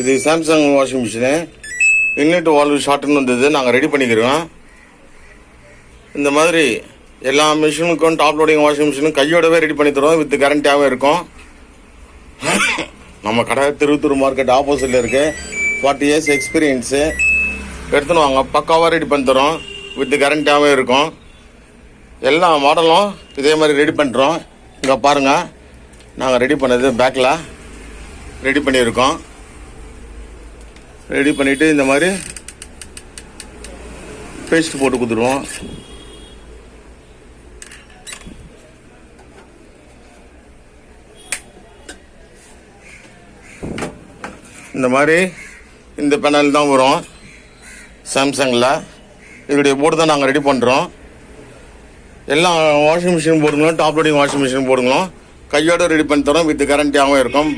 இது Samsung washing machine. Inlet valve ஷார்ட்னு வந்தது, நாங்கள் ரெடி பண்ணிக்கிறோம். இந்த மாதிரி எல்லா மிஷினுக்கும் டாப் லோடிங் வாஷிங் மிஷினும் கையோடவே ரெடி பண்ணி தரோம். வித் கேரண்டியாகவும் இருக்கும். நம்ம கடை திருத்தூர் மார்க்கெட் ஆப்போசிட்டில் இருக்குது. 40 years எக்ஸ்பீரியன்ஸு. எடுத்துன்னு வாங்க, பக்காவாக ரெடி பண்ணி தரோம். வித் கேரண்டியாகவும் இருக்கும். எல்லா மாடலும் இதே மாதிரி ரெடி பண்ணுறோம். இங்கே பாருங்கள், நாங்கள் ரெடி பண்ணது பேக்கில் ரெடி பண்ணியிருக்கோம். ரெடி பண்ணிவிட்டு இந்த மாதிரி பேஸ்ட் போட்டு கொடுத்துருவோம். இந்த மாதிரி இந்த பேனல் தான் வரும் சாம்சங்கில். இதோடைய போர்டு தான் நாங்கள் ரெடி பண்ணுறோம். எல்லா வாஷிங் மிஷின் போடுங்களும், டாப் லோடிங் வாஷிங் மிஷின் போடுங்களும் கையோடு ரெடி பண்ணி தரோம். வித் கேரண்டியாகவும் இருக்கும்.